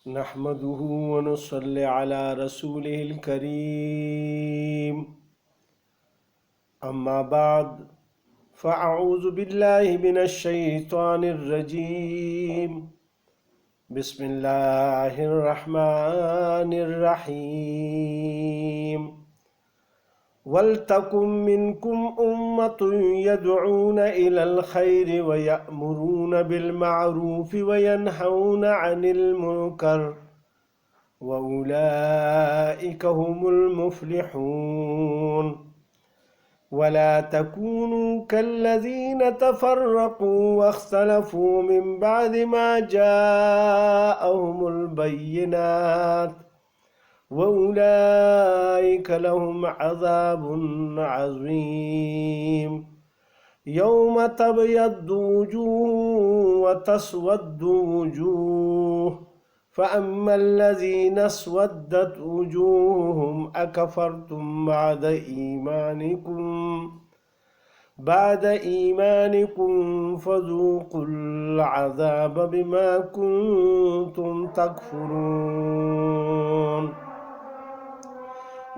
نحمده ونصلي على رسوله الكريم أما بعد فأعوذ بالله من الشيطان الرجيم بسم الله الرحمن الرحيم وَلْتَكُنْ مِنْكُمْ أُمَّةٌ يَدْعُونَ إِلَى الْخَيْرِ وَيَأْمُرُونَ بِالْمَعْرُوفِ وَيَنْهَوْنَ عَنِ الْمُنْكَرِ وَأُولَئِكَ هُمُ الْمُفْلِحُونَ وَلَا تَكُونُوا كَالَّذِينَ تَفَرَّقُوا وَاخْتَلَفُوا مِنْ بَعْدِ مَا جَاءَهُمُ الْبَيِّنَاتُ وَأُولَئِكَ لَهُمْ عَذَابٌ عَظِيمٌ يَوْمَ تَبْيَضُّ وُجُوهٌ وَتَسْوَدُّ وُجُوهٌ فَأَمَّا الَّذِينَ اسْوَدَّتْ وُجُوهُهُمْ أَكَفَرْتُمْ بعد إيمانكم فذوقوا العذاب بما كنتم تكفرون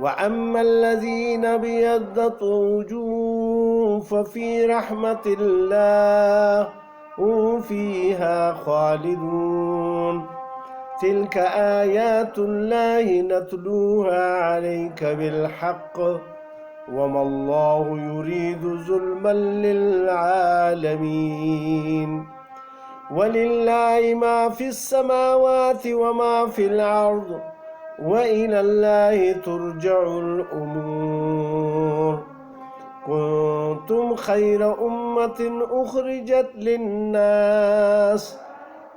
وأما الذين ابيضت وجوههم ففي رحمة الله هم فيها خالدون تلك آيات الله نتلوها عليك بالحق وما الله يريد ظلما للعالمين ولله ما في السماوات وما في الأرض وإلى الله ترجع الأمور كنتم خير أمة أخرجت للناس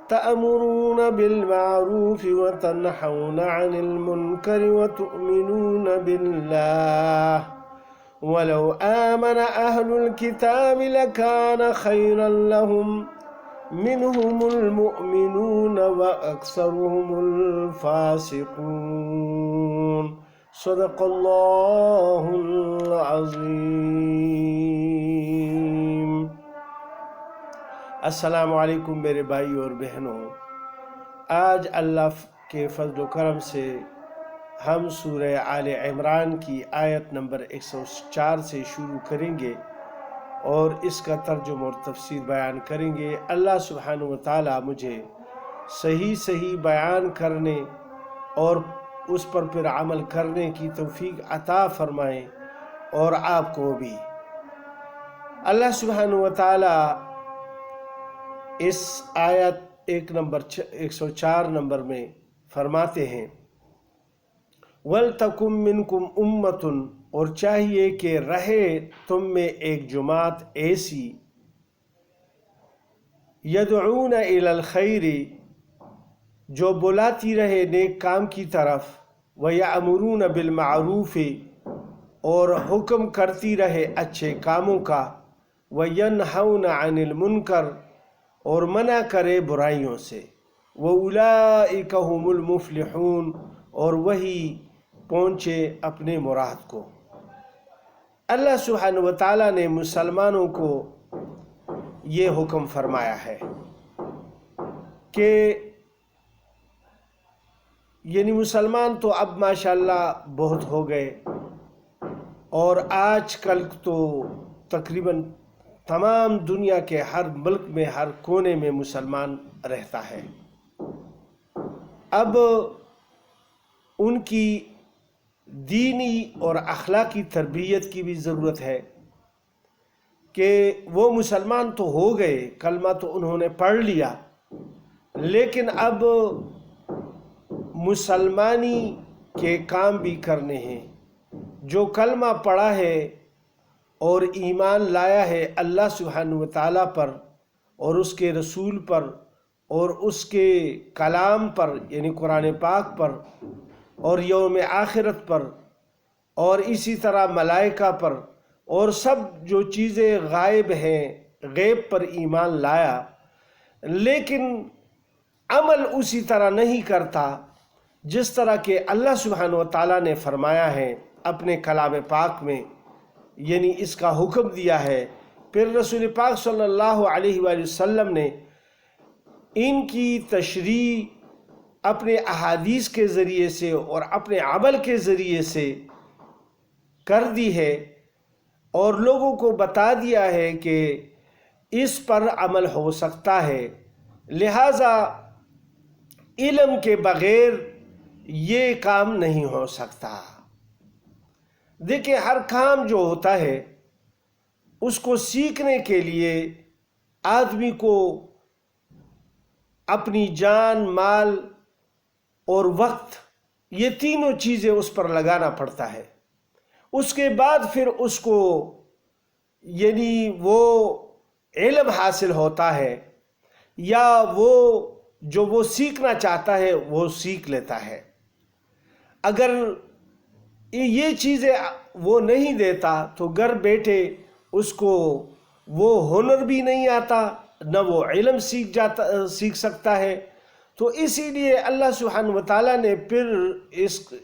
تأمرون بالمعروف وتنحون عن المنكر وتؤمنون بالله ولو آمن أهل الكتاب لكان خيرا لهم منهم المؤمنون وأكثرهم الفاسقون صدق اللہ العظیم۔ السلام علیکم میرے بھائی اور بہنوں، آج اللہ کے فضل و کرم سے ہم سورہ آل عمران کی آیت نمبر 104 سے شروع کریں گے اور اس کا ترجمہ اور تفسیر بیان کریں گے۔ اللہ سبحانہ و تعالی مجھے صحیح بیان کرنے اور اس پر پھر عمل کرنے کی توفیق عطا فرمائیں، اور آپ کو بھی۔ اللہ سبحانہ و تعالی اس آیت 104 نمبر میں فرماتے ہیں وَلْتَكُمْ مِنْكُمْ أُمَّةٌ، اور چاہیے کہ رہے تم میں ایک جماعت ایسی يَدْعُونَ إِلَى الْخَيْرِ، جو بلاتی رہے نیک کام کی طرف، وَيَأْمُرُونَ بِالْمَعْرُوفِ، اور حکم کرتی رہے اچھے کاموں کا، وَيَنْهَوْنَ عَنِ الْمُنْكَرِ، اور منع کرے برائیوں سے، وَأُولَئِكَ هُمُ الْمُفْلِحُونَ، اور وہی پہنچے اپنے مراد کو۔ اللہ سبحانہ و تعالیٰ نے مسلمانوں کو یہ حکم فرمایا ہے کہ یعنی مسلمان تو اب ماشاءاللہ بہت ہو گئے، اور آج کل تو تقریباً تمام دنیا کے ہر ملک میں ہر کونے میں مسلمان رہتا ہے۔ اب ان کی دینی اور اخلاقی تربیت کی بھی ضرورت ہے کہ وہ مسلمان تو ہو گئے، کلمہ تو انہوں نے پڑھ لیا، لیکن اب مسلمانی کے کام بھی کرنے ہیں۔ جو کلمہ پڑھا ہے اور ایمان لایا ہے اللہ سبحانہ و تعالیٰ پر اور اس کے رسول پر اور اس کے کلام پر یعنی قرآن پاک پر اور یوم آخرت پر اور اسی طرح ملائکہ پر اور سب جو چیزیں غائب ہیں غیب پر ایمان لایا، لیکن عمل اسی طرح نہیں کرتا جس طرح کہ اللہ سبحانہ و تعالیٰ نے فرمایا ہے اپنے کلام پاک میں، یعنی اس کا حکم دیا ہے۔ پھر رسول پاک صلی اللہ علیہ وآلہ وسلم نے ان کی تشریح اپنے احادیث کے ذریعے سے اور اپنے عمل کے ذریعے سے کر دی ہے اور لوگوں کو بتا دیا ہے کہ اس پر عمل ہو سکتا ہے، لہٰذا علم کے بغیر یہ کام نہیں ہو سکتا۔ دیکھیں، ہر کام جو ہوتا ہے اس کو سیکھنے کے لیے آدمی کو اپنی جان، مال اور وقت، یہ تینوں چیزیں اس پر لگانا پڑتا ہے۔ اس کے بعد پھر اس کو یعنی وہ علم حاصل ہوتا ہے یا وہ جو وہ سیکھنا چاہتا ہے وہ سیکھ لیتا ہے۔ اگر یہ چیزیں وہ نہیں دیتا تو گھر بیٹھے اس کو وہ ہنر بھی نہیں آتا، نہ وہ علم سیکھ سکتا ہے۔ تو اسی لیے اللہ سبحانہ وتعالیٰ نے پھر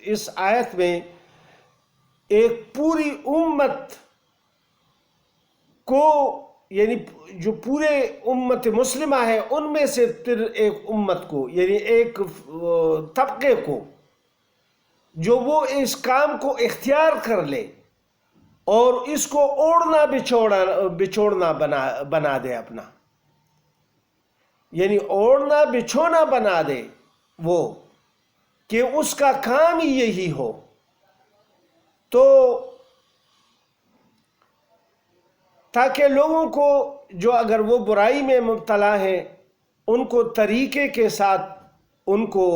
اس آیت میں ایک پوری امت کو، یعنی جو پورے امت مسلمہ ہے ان میں سے پھر ایک امت کو، یعنی ایک طبقے کو، جو وہ اس کام کو اختیار کر لے اور اس کو اوڑھنا بچھوڑنا بنا دے اپنا، یعنی اوڑھنا بچھونا بنا دے وہ، کہ اس کا کام ہی یہی ہو۔ تو تاکہ لوگوں کو جو اگر وہ برائی میں مبتلا ہیں ان کو طریقے کے ساتھ ان کو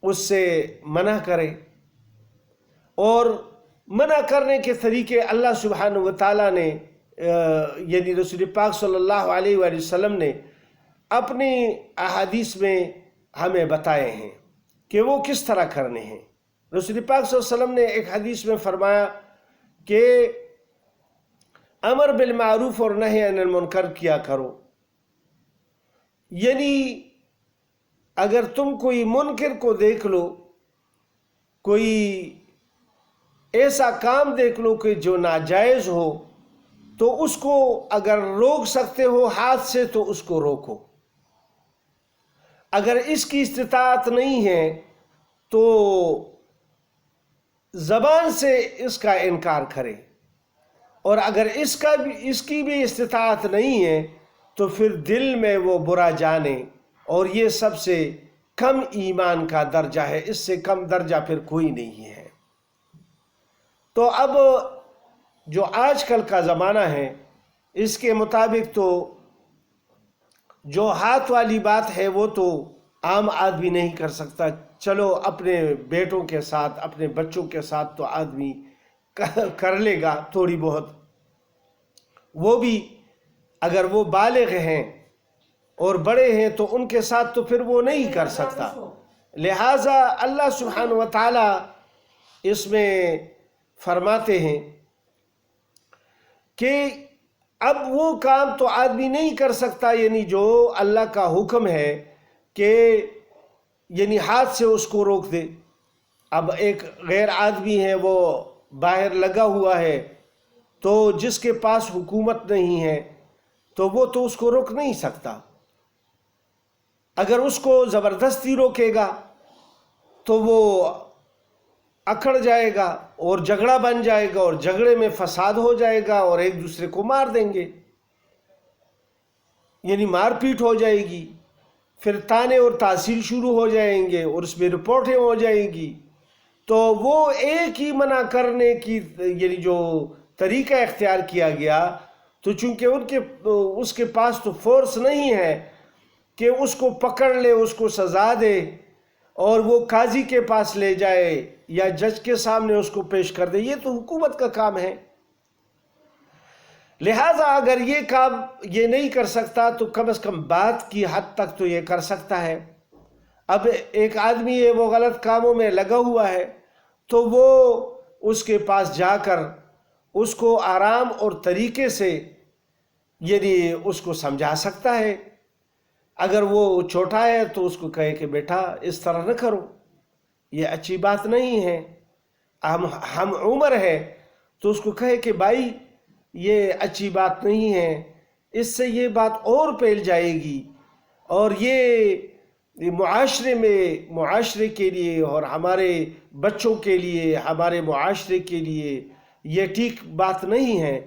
اس سے منع کرے، اور منع کرنے کے طریقے اللہ سبحانہ وتعالیٰ نے یعنی رسول پاک صلی اللہ علیہ وآلہ وسلم نے اپنی احادیث میں ہمیں بتائے ہیں کہ وہ کس طرح کرنے ہیں۔ رسول پاک صلی اللہ علیہ وسلم نے ایک حدیث میں فرمایا کہ امر بالمعروف اور نہی عن المنکر کیا کرو، یعنی اگر تم کوئی منکر کو دیکھ لو، کوئی ایسا کام دیکھ لو کہ جو ناجائز ہو، تو اس کو اگر روک سکتے ہو ہاتھ سے تو اس کو روکو۔ اگر اس کی استطاعت نہیں ہے تو زبان سے اس کا انکار کرے، اور اگر اس کی بھی استطاعت نہیں ہے تو پھر دل میں وہ برا جانے، اور یہ سب سے کم ایمان کا درجہ ہے، اس سے کم درجہ پھر کوئی نہیں ہے۔ تو اب جو آج کل کا زمانہ ہے اس کے مطابق تو جو ہاتھ والی بات ہے وہ تو عام آدمی نہیں کر سکتا، چلو اپنے بیٹوں کے ساتھ، اپنے بچوں کے ساتھ تو آدمی کر لے گا تھوڑی بہت، وہ بھی اگر وہ بالغ ہیں اور بڑے ہیں تو ان کے ساتھ تو پھر وہ نہیں کر سکتا۔ لہٰذا اللہ سبحانہ وتعالی اس میں فرماتے ہیں کہ اب وہ کام تو آدمی نہیں کر سکتا، یعنی جو اللہ کا حکم ہے کہ یعنی ہاتھ سے اس کو روک دے۔ اب ایک غیر آدمی ہے، وہ باہر لگا ہوا ہے، تو جس کے پاس حکومت نہیں ہے تو وہ تو اس کو روک نہیں سکتا۔ اگر اس کو زبردستی روکے گا تو وہ اکڑ جائے گا اور جھگڑا بن جائے گا، اور جھگڑے میں فساد ہو جائے گا اور ایک دوسرے کو مار دیں گے، یعنی مار پیٹ ہو جائے گی، پھر تانے اور تحصیل شروع ہو جائیں گے اور اس میں رپورٹیں ہو جائیں گی۔ تو وہ ایک ہی منع کرنے کی یعنی جو طریقہ اختیار کیا گیا، تو چونکہ اس کے پاس تو فورس نہیں ہے کہ اس کو پکڑ لے، اس کو سزا دے اور وہ قاضی کے پاس لے جائے یا جج کے سامنے اس کو پیش کر دے، یہ تو حکومت کا کام ہے۔ لہٰذا اگر یہ کام یہ نہیں کر سکتا تو کم از کم بات کی حد تک تو یہ کر سکتا ہے۔ اب ایک آدمی ہے وہ غلط کاموں میں لگا ہوا ہے، تو وہ اس کے پاس جا کر اس کو آرام اور طریقے سے یعنی اس کو سمجھا سکتا ہے۔ اگر وہ چھوٹا ہے تو اس کو کہے کہ بیٹا اس طرح نہ کرو، یہ اچھی بات نہیں ہے۔ ہم عمر ہے تو اس کو کہے کہ بھائی یہ اچھی بات نہیں ہے، اس سے یہ بات اور پھیل جائے گی اور یہ یہ معاشرے کے لیے اور ہمارے بچوں کے لیے، ہمارے معاشرے کے لیے یہ ٹھیک بات نہیں ہے،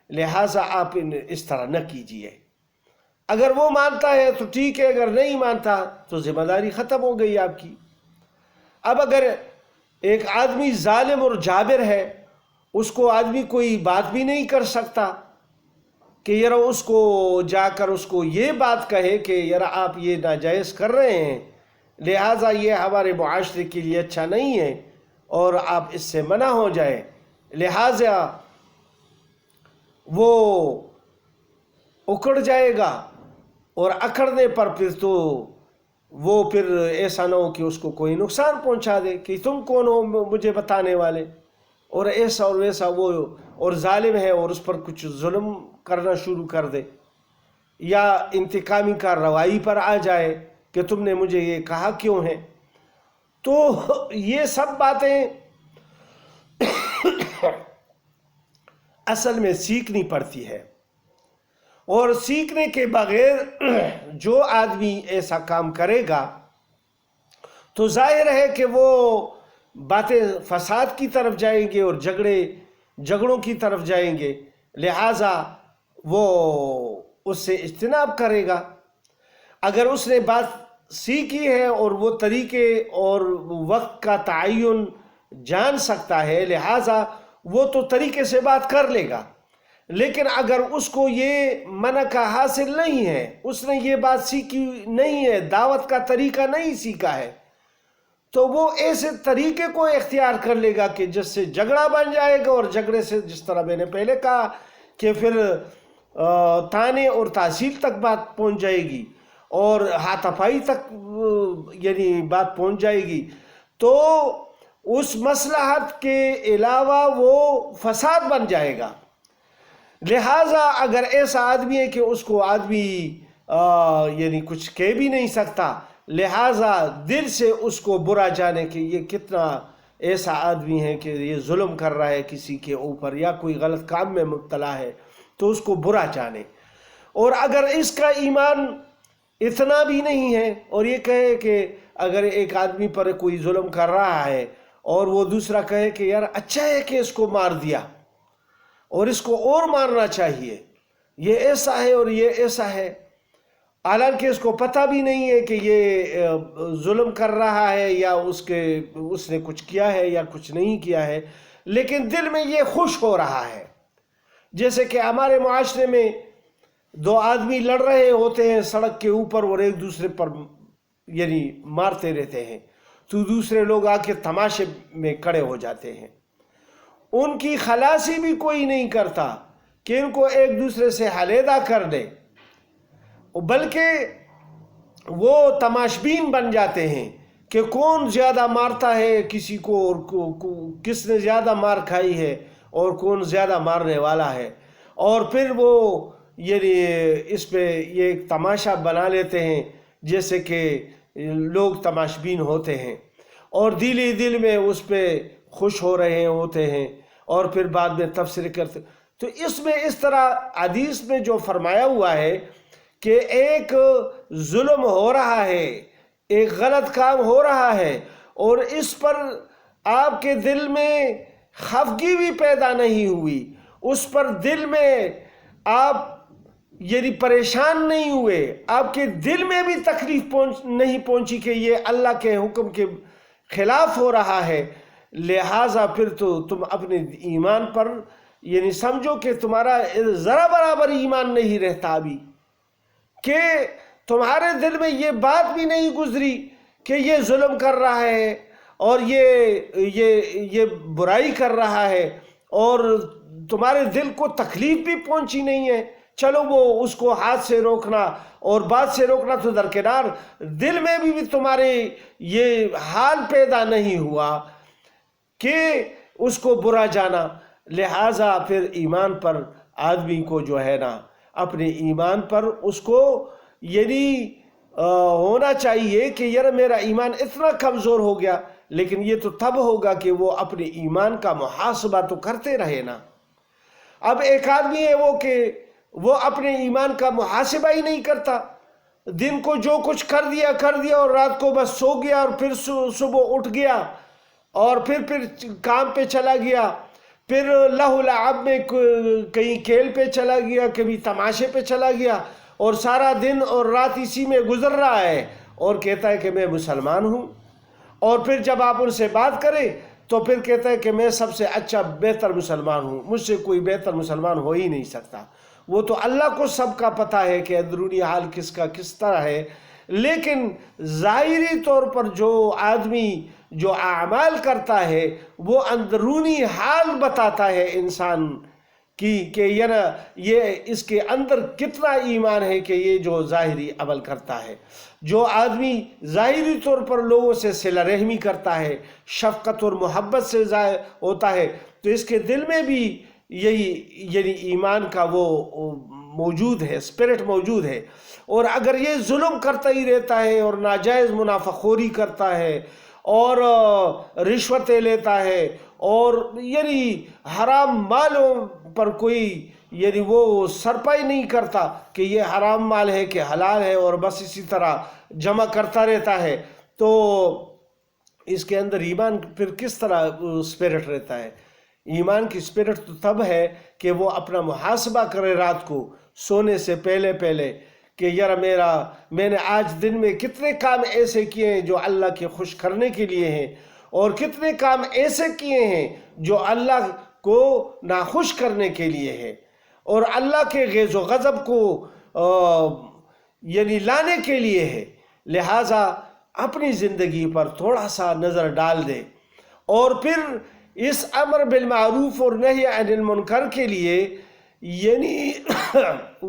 لہٰذا آپ اس طرح نہ کیجیے۔ اگر وہ مانتا ہے تو ٹھیک ہے، اگر نہیں مانتا تو ذمہ داری ختم ہو گئی آپ کی۔ اب اگر ایک آدمی ظالم اور جابر ہے، اس کو آدمی کوئی بات بھی نہیں کر سکتا کہ یار اس کو جا کر اس کو یہ بات کہے کہ یار آپ یہ ناجائز کر رہے ہیں، لہٰذا یہ ہمارے معاشرے کے لیے اچھا نہیں ہے اور آپ اس سے منع ہو جائیں، لہٰذا وہ اکڑ جائے گا، اور اکڑنے پر پھر تو وہ پھر ایسا نہ ہو کہ اس کو کوئی نقصان پہنچا دے کہ تم کون ہو مجھے بتانے والے، اور ایسا اور ویسا، وہ اور ظالم ہے اور اس پر کچھ ظلم کرنا شروع کر دے، یا انتقامی کارروائی پر آ جائے کہ تم نے مجھے یہ کہا کیوں ہے۔ تو یہ سب باتیں اصل میں سیکھنی پڑتی ہے، اور سیکھنے کے بغیر جو آدمی ایسا کام کرے گا تو ظاہر ہے کہ وہ باتیں فساد کی طرف جائیں گے اور جھگڑوں کی طرف جائیں گے، لہٰذا وہ اس سے اجتناب کرے گا۔ اگر اس نے بات سیکھی ہے اور وہ طریقے اور وقت کا تعین جان سکتا ہے، لہٰذا وہ تو طریقے سے بات کر لے گا، لیکن اگر اس کو یہ منع کا حاصل نہیں ہے، اس نے یہ بات سیکھی نہیں ہے، دعوت کا طریقہ نہیں سیکھا ہے، تو وہ ایسے طریقے کو اختیار کر لے گا کہ جس سے جھگڑا بن جائے گا، اور جھگڑے سے جس طرح میں نے پہلے کہا کہ پھر تانے اور تحصیل تک بات پہنچ جائے گی، اور ہاتھاپائی تک یعنی بات پہنچ جائے گی، تو اس مصلحت کے علاوہ وہ فساد بن جائے گا۔ لہٰذا اگر ایسا آدمی ہے کہ اس کو آدمی یعنی کچھ کہہ بھی نہیں سکتا، لہٰذا دل سے اس کو برا جانے کہ یہ کتنا ایسا آدمی ہے کہ یہ ظلم کر رہا ہے کسی کے اوپر یا کوئی غلط کام میں مبتلا ہے، تو اس کو برا جانے۔ اور اگر اس کا ایمان اتنا بھی نہیں ہے اور یہ کہے کہ اگر ایک آدمی پر کوئی ظلم کر رہا ہے اور وہ دوسرا کہے کہ یار اچھا ہے کہ اس کو مار دیا اور اس کو اور مارنا چاہیے، یہ ایسا ہے اور یہ ایسا ہے، حالانکہ اس کو پتہ بھی نہیں ہے کہ یہ ظلم کر رہا ہے یا اس نے کچھ کیا ہے یا کچھ نہیں کیا ہے، لیکن دل میں یہ خوش ہو رہا ہے۔ جیسے کہ ہمارے معاشرے میں دو آدمی لڑ رہے ہوتے ہیں سڑک کے اوپر اور ایک دوسرے پر یعنی مارتے رہتے ہیں، تو دوسرے لوگ آ کے تماشے میں کھڑے ہو جاتے ہیں، ان کی خلاصی بھی کوئی نہیں کرتا کہ ان کو ایک دوسرے سے علیحدہ کر دے، بلکہ وہ تماشبین بن جاتے ہیں کہ کون زیادہ مارتا ہے کسی کو اور کس نے زیادہ مار کھائی ہے اور کون زیادہ مارنے والا ہے، اور پھر وہ یعنی اس پہ یہ ایک تماشا بنا لیتے ہیں جیسے کہ لوگ تماشبین ہوتے ہیں، اور دل میں اس پہ خوش ہو رہے ہوتے ہیں، اور پھر بعد میں تفسیر کرتے۔ تو اس میں اس طرح حدیث میں جو فرمایا ہوا ہے کہ ایک ظلم ہو رہا ہے، ایک غلط کام ہو رہا ہے، اور اس پر آپ کے دل میں خفگی بھی پیدا نہیں ہوئی، اس پر دل میں آپ یعنی پریشان نہیں ہوئے، آپ کے دل میں بھی تکلیف نہیں پہنچی کہ یہ اللہ کے حکم کے خلاف ہو رہا ہے، لہٰذا پھر تو تم اپنے ایمان پر یعنی سمجھو کہ تمہارا ذرا برابر ایمان نہیں رہتا ابھی، کہ تمہارے دل میں یہ بات بھی نہیں گزری کہ یہ ظلم کر رہا ہے اور یہ برائی کر رہا ہے، اور تمہارے دل کو تکلیف بھی پہنچی نہیں ہے۔ چلو وہ اس کو ہاتھ سے روکنا اور بات سے روکنا تو درکنار، دل میں بھی تمہارے یہ حال پیدا نہیں ہوا کہ اس کو برا جانا، لہٰذا پھر ایمان پر آدمی کو جو ہے نا اپنے ایمان پر اس کو یعنی ہونا چاہیے کہ یار میرا ایمان اتنا کمزور ہو گیا، لیکن یہ تو تب ہوگا کہ وہ اپنے ایمان کا محاسبہ تو کرتے رہے نا۔ اب ایک آدمی ہے وہ کہ وہ اپنے ایمان کا محاسبہ ہی نہیں کرتا، دن کو جو کچھ کر دیا اور رات کو بس سو گیا اور پھر صبح اٹھ گیا اور پھر کام پہ چلا گیا، پھر لہو لعب میں کہیں کھیل پہ چلا گیا، کبھی تماشے پہ چلا گیا، اور سارا دن اور رات اسی میں گزر رہا ہے اور کہتا ہے کہ میں مسلمان ہوں، اور پھر جب آپ ان سے بات کریں تو پھر کہتا ہے کہ میں سب سے اچھا بہتر مسلمان ہوں، مجھ سے کوئی بہتر مسلمان ہو ہی نہیں سکتا۔ وہ تو اللہ کو سب کا پتہ ہے کہ اندرونی حال کس کا کس طرح ہے، لیکن ظاہری طور پر جو آدمی جو اعمال کرتا ہے وہ اندرونی حال بتاتا ہے انسان کی کہ یہ اس کے اندر کتنا ایمان ہے کہ یہ جو ظاہری عمل کرتا ہے۔ جو آدمی ظاہری طور پر لوگوں سے صلہ رحمی کرتا ہے، شفقت اور محبت سے ہوتا ہے، تو اس کے دل میں بھی یہی ایمان کا وہ موجود ہے، اسپرٹ موجود ہے۔ اور اگر یہ ظلم کرتا ہی رہتا ہے اور ناجائز منافع خوری کرتا ہے اور رشوتیں لیتا ہے اور حرام مالوں پر کوئی وہ سرپائی نہیں کرتا کہ یہ حرام مال ہے کہ حلال ہے اور بس اسی طرح جمع کرتا رہتا ہے، تو اس کے اندر ایمان پھر کس طرح اسپرٹ رہتا ہے؟ ایمان کی اسپرٹ تو تب ہے کہ وہ اپنا محاسبہ کرے رات کو سونے سے پہلے کہ میں نے آج دن میں کتنے کام ایسے کیے ہیں جو اللہ کے خوش کرنے کے لیے ہیں، اور کتنے کام ایسے کیے ہیں جو اللہ کو ناخوش کرنے کے لیے ہے اور اللہ کے غیظ و غضب کو لانے کے لیے ہے۔ لہٰذا اپنی زندگی پر تھوڑا سا نظر ڈال دے اور پھر اس امر بالمعروف اور نہی عن المنکر کے لیے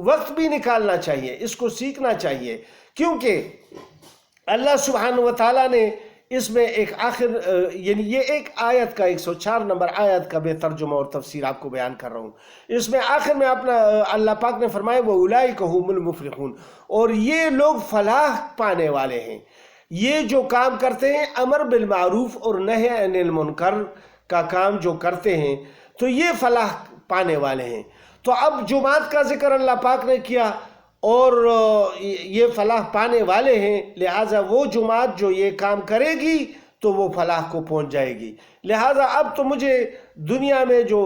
وقت بھی نکالنا چاہیے، اس کو سیکھنا چاہیے، کیونکہ اللہ سبحانہ وتعالیٰ نے اس میں ایک یہ ایک آیت کا 104 نمبر آیت کا میں ترجمہ اور تفسیر آپ کو بیان کر رہا ہوں۔ اس میں آخر میں اللہ پاک نے فرمایا وَأُولَئِكَ هُمُ الْمُفْلِحُونَ، اور یہ لوگ فلاح پانے والے ہیں۔ یہ جو کام کرتے ہیں امر بالمعروف اور نہی عن المنکر کا کام جو کرتے ہیں تو یہ فلاح پانے والے ہیں۔ تو اب جماعت کا ذکر اللہ پاک نے کیا اور یہ فلاح پانے والے ہیں، لہٰذا وہ جماعت جو یہ کام کرے گی تو وہ فلاح کو پہنچ جائے گی۔ لہٰذا اب تو مجھے دنیا میں جو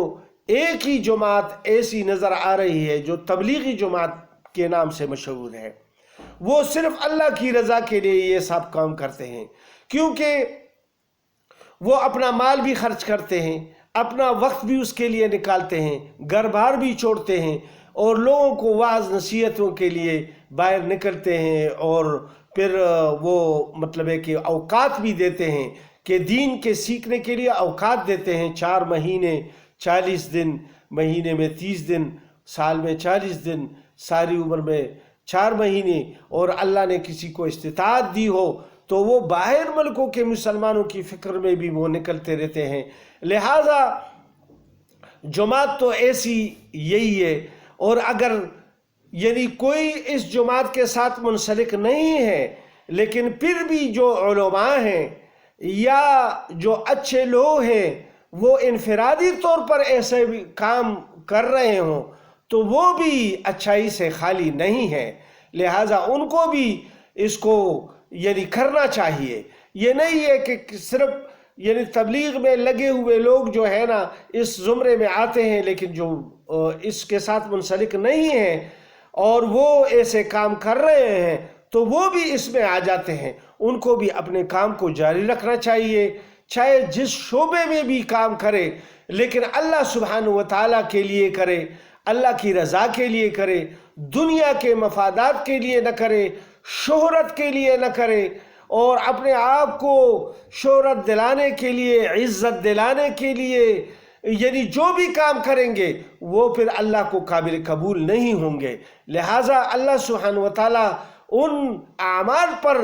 ایک ہی جماعت ایسی نظر آ رہی ہے جو تبلیغی جماعت کے نام سے مشہور ہے، وہ صرف اللہ کی رضا کے لیے یہ سب کام کرتے ہیں، کیونکہ وہ اپنا مال بھی خرچ کرتے ہیں، اپنا وقت بھی اس کے لیے نکالتے ہیں، گھر بار بھی چھوڑتے ہیں اور لوگوں کو وعظ نصیحتوں کے لیے باہر نکلتے ہیں، اور پھر وہ ہے کہ اوقات بھی دیتے ہیں کہ دین کے سیکھنے کے لیے اوقات دیتے ہیں، 4 مہینے 40 دن، مہینے میں 30 دن، سال میں 40 دن، ساری عمر میں 4 مہینے، اور اللہ نے کسی کو استطاعت دی ہو تو وہ باہر ملکوں کے مسلمانوں کی فکر میں بھی وہ نکلتے رہتے ہیں۔ لہٰذا جماعت تو ایسی یہی ہے، اور اگر کوئی اس جماعت کے ساتھ منسلک نہیں ہے لیکن پھر بھی جو علماء ہیں یا جو اچھے لوگ ہیں وہ انفرادی طور پر ایسے بھی کام کر رہے ہوں تو وہ بھی اچھائی سے خالی نہیں ہے، لہٰذا ان کو بھی اس کو کرنا چاہیے۔ یہ نہیں ہے کہ صرف تبلیغ میں لگے ہوئے لوگ جو ہے نا اس زمرے میں آتے ہیں لیکن جو اس کے ساتھ منسلک نہیں ہیں اور وہ ایسے کام کر رہے ہیں تو وہ بھی اس میں آ جاتے ہیں۔ ان کو بھی اپنے کام کو جاری رکھنا چاہیے، چاہے جس شعبے میں بھی کام کرے، لیکن اللہ سبحانہ وتعالیٰ کے لیے کرے، اللہ کی رضا کے لیے کرے، دنیا کے مفادات کے لیے نہ کرے، شہرت کے لیے نہ کرے، اور اپنے آپ کو شہرت دلانے کے لیے، عزت دلانے کے لیے جو بھی کام کریں گے وہ پھر اللہ کو قابل قبول نہیں ہوں گے۔ لہٰذا اللہ سبحانہ وتعالیٰ ان اعمال پر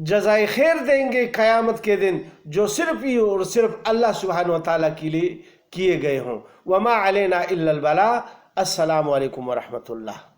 جزائے خیر دیں گے قیامت کے دن جو صرف ہی اور صرف اللہ سبحانہ وتعالیٰ کے لیے کیے گئے ہوں۔ وما علینا الا البلاغ۔ السلام علیکم ورحمۃ اللہ۔